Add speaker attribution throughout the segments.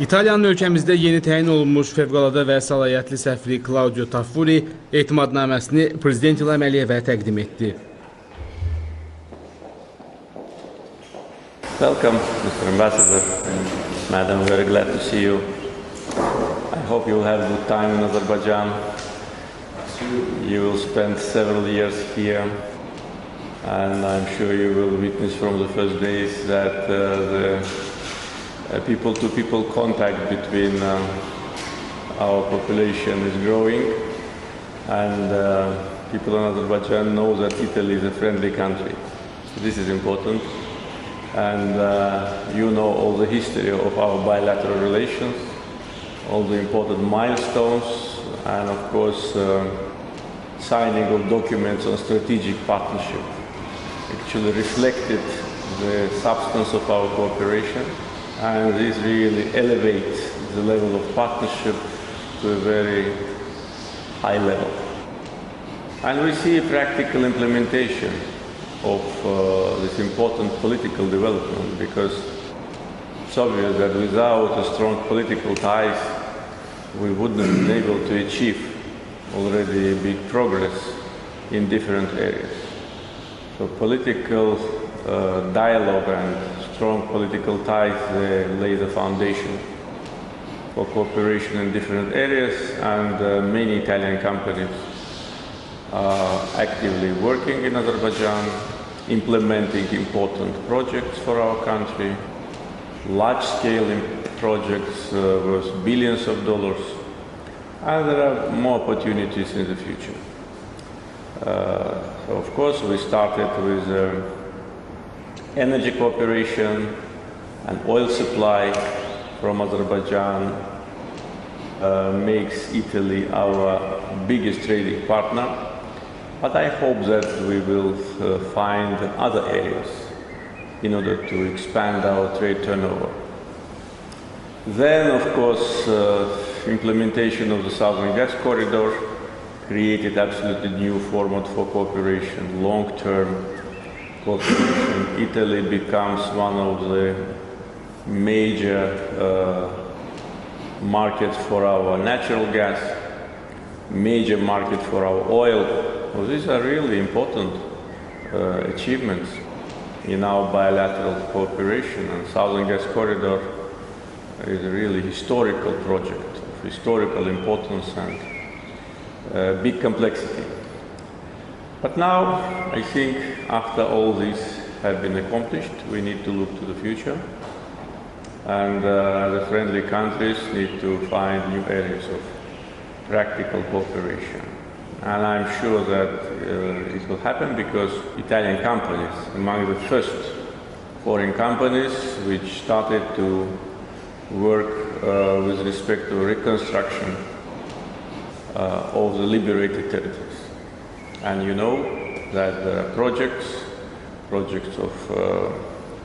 Speaker 1: İtaliyanın ölkəmizdə yeni təyin olunmuş fövqəladə və səlahiyyətli səfiri Claudio Taffuri etimadnaməsini Prezident İlham Əliyevə təqdim etdi.
Speaker 2: Welcome, Mr. Ambassador. Madam, very glad to see you. I hope you will have a good time in Azerbaijan. You will spend several years here, and I'm sure you will witness from the first days that the people-to-people contact between our population is growing, and people in Azerbaijan know that Italy is a friendly country. So this is important, and you know all the history of our bilateral relations, all the important milestones, and of course signing of documents on strategic partnership actually reflected the substance of our cooperation. And this really elevates the level of partnership to a very high level. And we see a practical implementation of this important political development, because it's obvious that without a strong political ties, we wouldn't have been able to achieve already big progress in different areas. So political dialogue and strong political ties lay the foundation for cooperation in different areas, and many Italian companies are actively working in Azerbaijan, implementing important projects for our country, large-scale projects worth billions of dollars, and there are more opportunities in the future. So of course we started with energy cooperation and oil supply from Azerbaijan makes Italy our biggest trading partner, but I hope that we will find other areas in order to expand our trade turnover. Then, of course, implementation of the Southern Gas Corridor created absolutely new format for cooperation, long-term cooperation. Italy becomes one of the major markets for our natural gas, major market for our oil. So these are really important achievements in our bilateral cooperation, and Southern Gas Corridor is a really historical project of historical importance and big complexity. But now, I think, after all this has been accomplished, we need to look to the future, and the friendly countries need to find new areas of practical cooperation. And I'm sure that it will happen because Italian companies, among the first foreign companies which started to work with respect to reconstruction of the liberated territories. And you know that there are projects of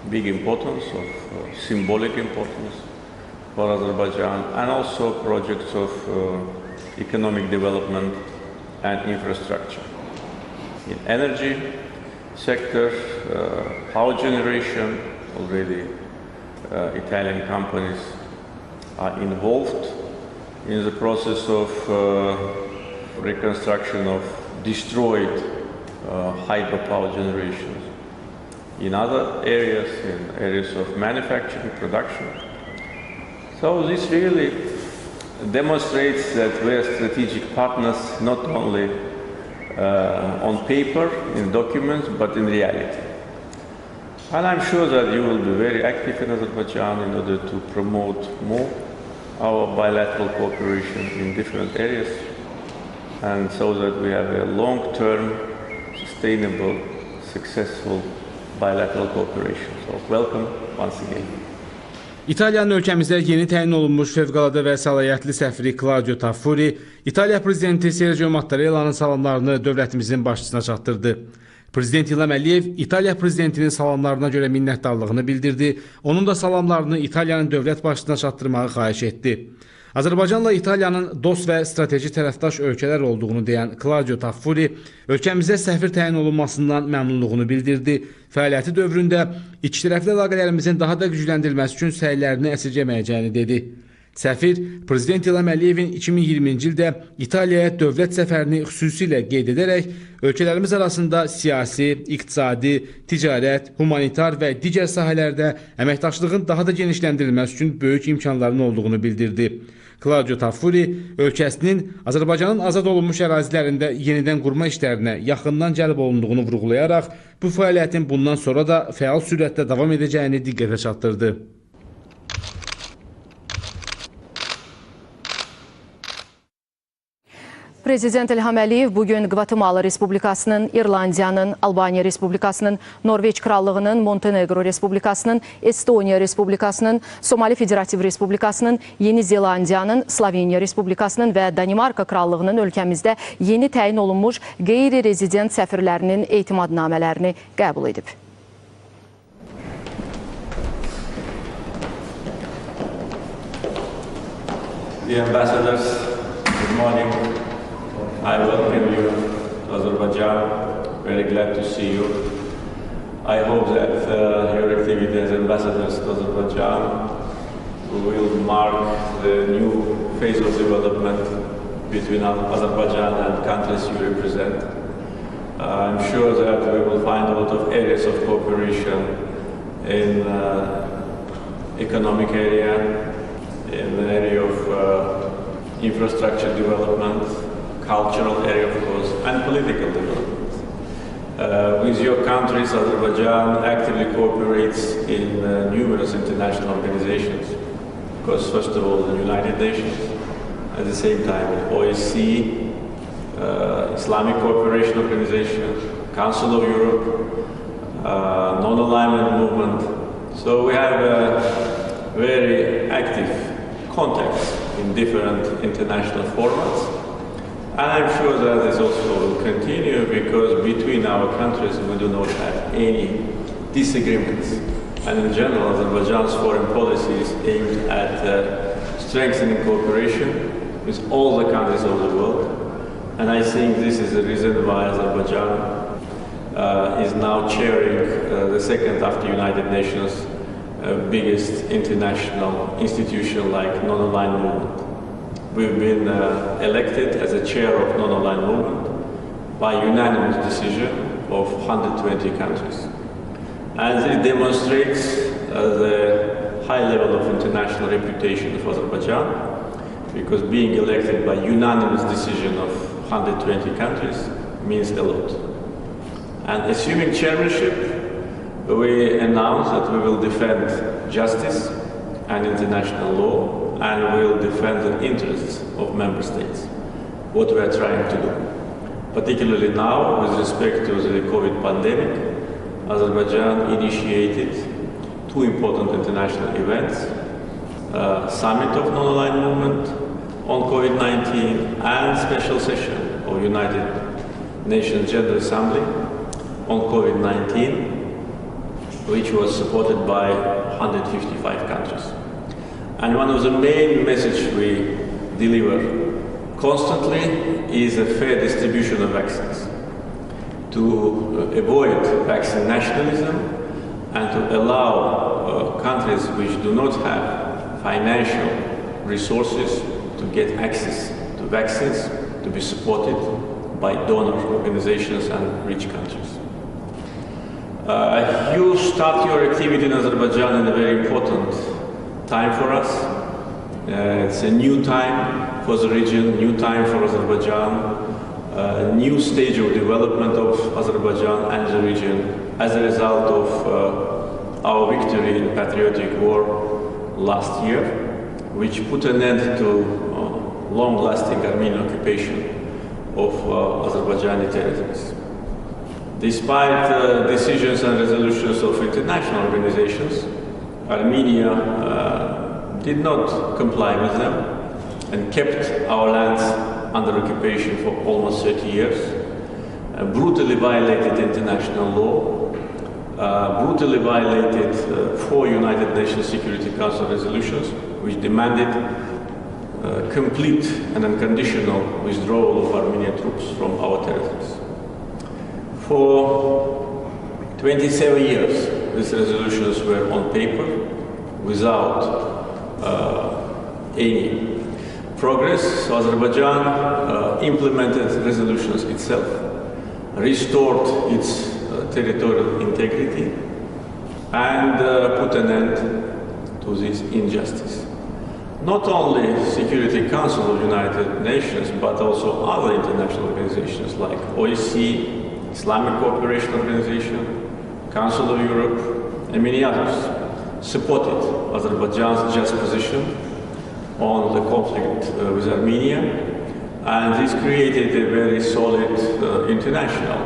Speaker 2: big importance, of symbolic importance for Azerbaijan, and also projects of economic development and infrastructure. In energy sector, power generation, already Italian companies are involved in the process of reconstruction of destroyed hydropower generations. In other areas, in areas of manufacturing, production. So this really demonstrates that we are strategic partners not only on paper, in documents, but in reality. And I'm sure that you will be very active in Azerbaijan in order to promote more our bilateral cooperation in different areas, and so that we have a long-term, sustainable, successful bilateral cooperation. So welcome once again.
Speaker 1: İtaliyanın ölkəmizdə yeni təyin olunmuş fövqəladə və səlahiyyətli səfiri Claudio Taffuri, İtaliya Prezidenti Sergio Mattarella'nın salamlarını dövlətimizin başçısına çatdırdı. Prezident İlham Əliyev İtaliya Prezidentinin salamlarına görə minnətdarlığını bildirdi, onun da salamlarını İtaliyanın dövlət başçısına çatdırmağı xahiş etdi. Azərbaycanla İtaliyanın dost və strateji tərəfdaş ölkələr olduğunu deyən Claudio Taffuri ölkəmizə səfir təyin olunmasından məmnunluğunu bildirdi. Fəaliyyəti dövründə ikitərəfli əlaqələrimizin daha da gücləndirilməsi üçün səylərini əsirgəməyəcəyini dedi. Səfir, Prezident İtaliyanın 2020-ci ildə İtaliyaya dövlət səfərini xüsusilə qeyd edərək, ölkələrimiz arasında siyasi, iqtisadi, ticarət, humanitar və digər sahələrdə əməkdaşlığın daha da genişləndirilməsi üçün böyük imkanların olduğunu bildirdi. Claudio Taffuri ölkəsinin Azərbaycanın azad olunmuş ərazilərində yenidən qurma işlərinə yaxından cəlb olunduğunu vurğulayaraq, bu fəaliyyətin bundan sonra da fəal sürətlə davam edəcəyini diqqətə çatdırdı.
Speaker 3: Prezident İlham Əliyev bugün Qvatemala Respublikasının, İrlandiyanın, Albaniya Respublikasının, Norveç Krallığının, Montenegro Respublikasının, Estoniya Respublikasının, Somali Federativ Respublikasının, Yeni Zelandiyanın, Sloveniya Respublikasının və Danimarka Krallığının ölkəmizdə yeni təyin olunmuş qeyri-rezident səfirlərinin etimadnamələrini qəbul edib.
Speaker 2: The ambassadors, good morning. I welcome you to Azerbaijan. Very glad to see you. I hope that your activity as ambassadors to Azerbaijan will mark the new phase of development between Azerbaijan and countries you represent. I'm sure that we will find a lot of areas of cooperation in economic area, in the area of infrastructure development, cultural area, of course, and political development. With your countries, Azerbaijan actively cooperates in numerous international organizations. Of course, first of all, the United Nations, at the same time, OSCE, Islamic Cooperation Organization, Council of Europe, non-alignment movement. So we have very active contacts in different international formats. And I'm sure that this also will continue because between our countries we do not have any disagreements. And in general, Azerbaijan's foreign policy is aimed at strengthening cooperation with all the countries of the world. And I think this is the reason why Azerbaijan is now chairing the second after United Nations biggest international institution like non-aligned movement. We've been elected as a chair of non-aligned movement by unanimous decision of 120 countries. And it demonstrates the high level of international reputation of Azerbaijan, because being elected by unanimous decision of 120 countries means a lot. And assuming chairmanship, we announce that we will defend justice and international law, and will defend the interests of member states, what we are trying to do. Particularly now, with respect to the COVID pandemic, Azerbaijan initiated two important international events, Summit of Non-Aligned Movement on COVID-19 and special session of United Nations General Assembly on COVID-19, which was supported by 155 countries. And one of the main messages we deliver constantly is a fair distribution of vaccines, to avoid vaccine nationalism and to allow countries which do not have financial resources to get access to vaccines to be supported by donor organizations and rich countries. You start your activity in Azerbaijan in a very important time for us. It's a new time for the region, new time for Azerbaijan, a new stage of development of Azerbaijan and the region as a result of our victory in patriotic war last year, which put an end to long-lasting Armenian occupation of Azerbaijani territories. Despite decisions and resolutions of international organizations, Armenia did not comply with them and kept our lands under occupation for almost 30 years, brutally violated international law, brutally violated 4 United Nations Security Council resolutions which demanded complete and unconditional withdrawal of Armenian troops from our territories. For 27 years, these resolutions were on paper without any progress. So Azerbaijan implemented resolutions itself, restored its territorial integrity, and put an end to this injustice. Not only Security Council of United Nations, but also other international organizations like OSCE, Islamic Cooperation Organization, Council of Europe, and many others supported Azerbaijan's just position on the conflict with Armenia, and this created a very solid international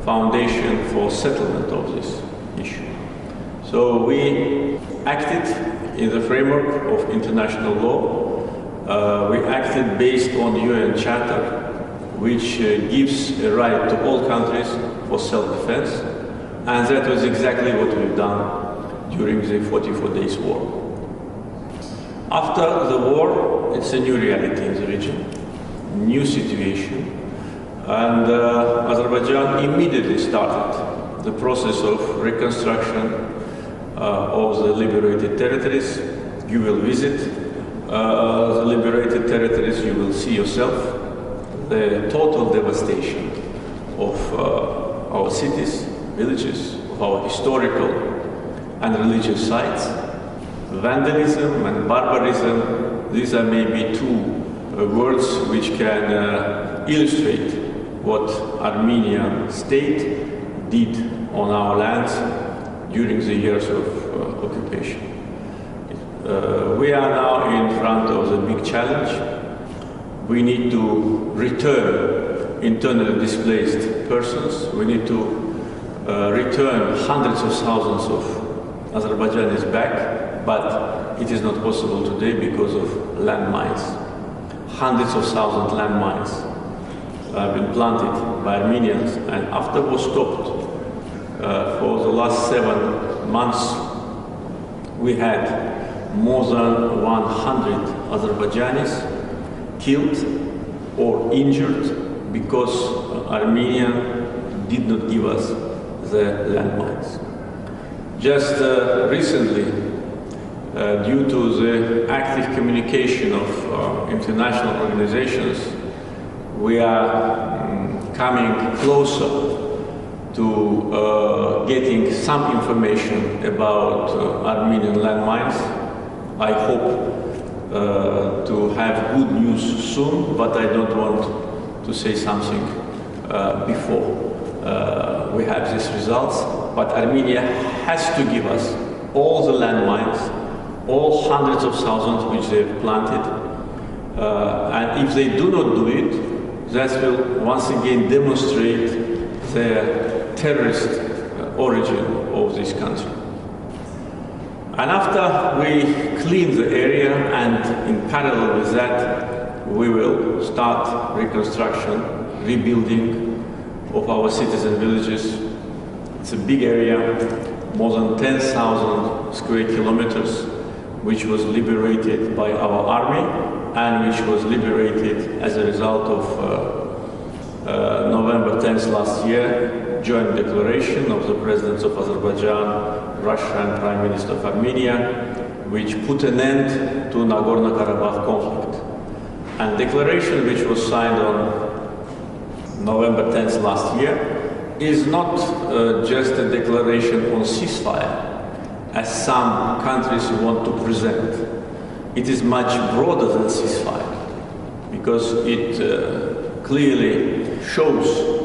Speaker 2: foundation for settlement of this issue. So we acted in the framework of international law. We acted based on the UN Charter, which gives a right to all countries for self-defense, and that was exactly what we've done during the 44 days war. After the war, it's a new reality in the region, new situation, and Azerbaijan immediately started the process of reconstruction of the liberated territories. You will visit the liberated territories, you will see yourself the total devastation of our cities, villages, of our historical and religious sites. Vandalism and barbarism, these are maybe two words which can illustrate what Armenian state did on our lands during the years of occupation. We are now in front of the big challenge. We need to return internally displaced persons. We need to return hundreds of thousands of Azerbaijanis back, but it is not possible today because of landmines. Hundreds of thousands of landmines have been planted by Armenians, and after was stopped for the last 7 months, we had more than 100 Azerbaijanis killed or injured because Armenia did not give us the landmines. Just recently, due to the active communication of international organizations, we are coming closer to getting some information about Armenian landmines. I hope to have good news soon, but I don't want to say something before we have these results. But Armenia has to give us all the landmines, all hundreds of thousands which they've planted. And if they do not do it, that will once again demonstrate the terrorist origin of this country. And after we clean the area, and in parallel with that, we will start reconstruction, rebuilding of our cities and villages. It's a big area, more than 10,000 square kilometers, which was liberated by our army and which was liberated as a result of November 10th last year, joint declaration of the presidents of Azerbaijan, Russia and Prime Minister of Armenia, which put an end to Nagorno-Karabakh conflict. And declaration which was signed on November 10th last year is not just a declaration on ceasefire, as some countries want to present. It is much broader than ceasefire, because it clearly shows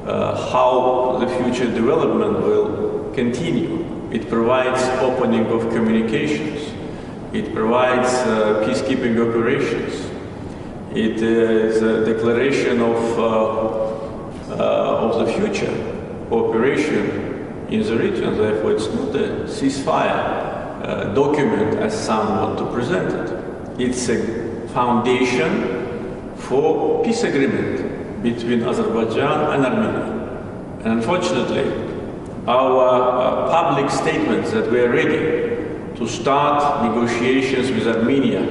Speaker 2: how the future development will continue. It provides opening of communications. It provides peacekeeping operations. It is a declaration of the future cooperation in the region. Therefore, it's not a ceasefire document as some want to present it. It's a foundation for peace agreement between Azerbaijan and Armenia. And unfortunately, our public statements that we are ready to start negotiations with Armenia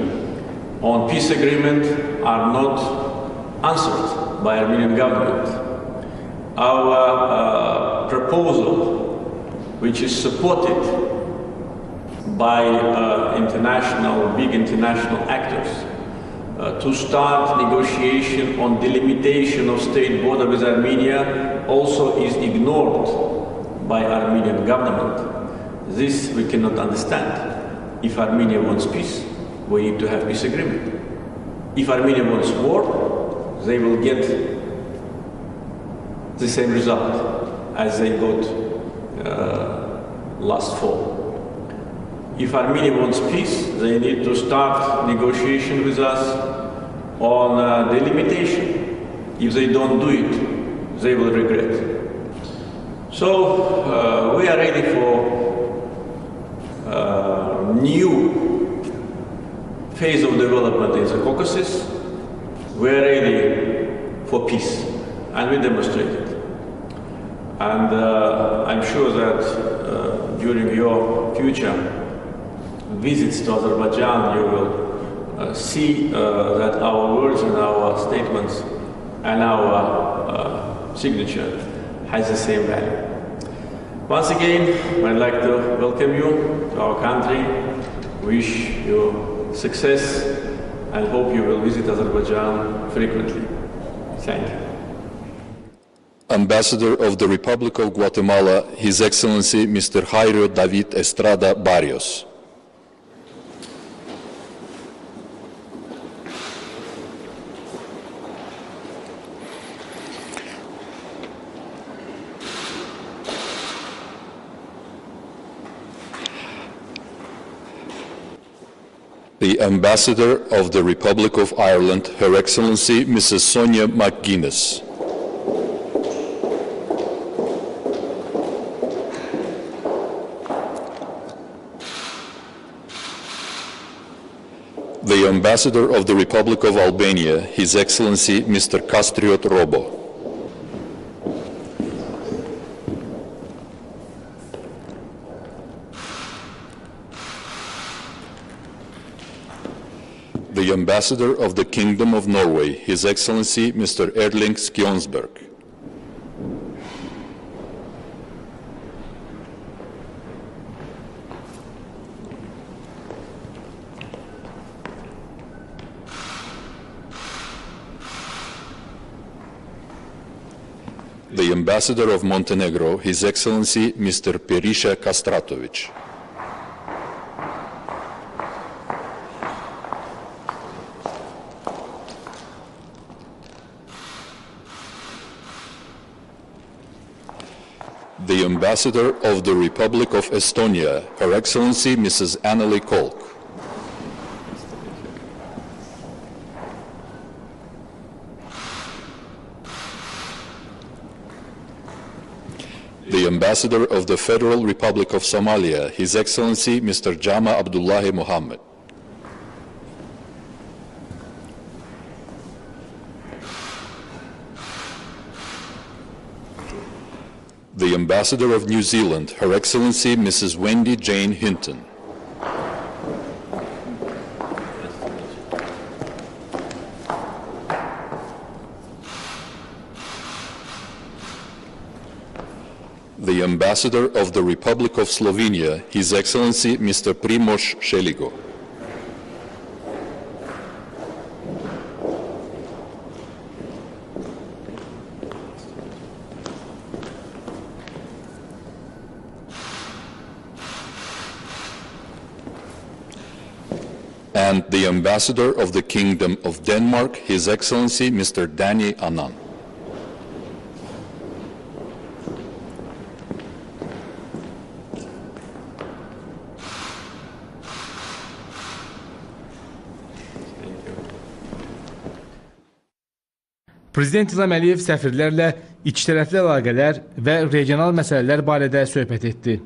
Speaker 2: on peace agreement are not answered by Armenian government. Our proposal, which is supported by big international actors, to start negotiation on delimitation of state border with Armenia also is ignored by Armenian government. This we cannot understand. If Armenia wants peace, we need to have peace agreement. If Armenia wants war, they will get the same result as they got last fall. If Armenia wants peace, they need to start negotiation with us on delimitation. If they don't do it, they will regret. So we are ready for new phase of development in the Caucasus. We are ready for peace, and we demonstrate it. And I'm sure that during your future visits to Azerbaijan, you will see that our words and our statements and our signature has the same value. Once again, I'd like to welcome you to our country, wish you success, and hope you will visit Azerbaijan frequently. Thank you.
Speaker 4: Ambassador of the Republic of Guatemala, His Excellency Mr. Jairo David Estrada Barrios. The Ambassador of the Republic of Ireland, Her Excellency Mrs. Sonia McGuinness. The Ambassador of the Republic of Albania, His Excellency Mr. Kastriot Robo. The Ambassador of the Kingdom of Norway, His Excellency Mr. Erling Skjonsberg. The Ambassador of Montenegro, His Excellency Mr. Periša Kastratović. The Ambassador of the Republic of Estonia, Her Excellency Mrs. Anneli Kolk. The Ambassador of the Federal Republic of Somalia, His Excellency Mr. Jama Abdullahi Mohammed. The Ambassador of New Zealand, Her Excellency Mrs. Wendy Jane Hinton. The Ambassador of the Republic of Slovenia, His Excellency Mr. Primož Šeligo. And the Ambassador of the Kingdom of Denmark, His Excellency Mr. Danny Anand.
Speaker 1: Prezident İlham Əliyev səfirlərlə ikitərəfli əlaqələr və regional məsələlər barədə söhbət etdi.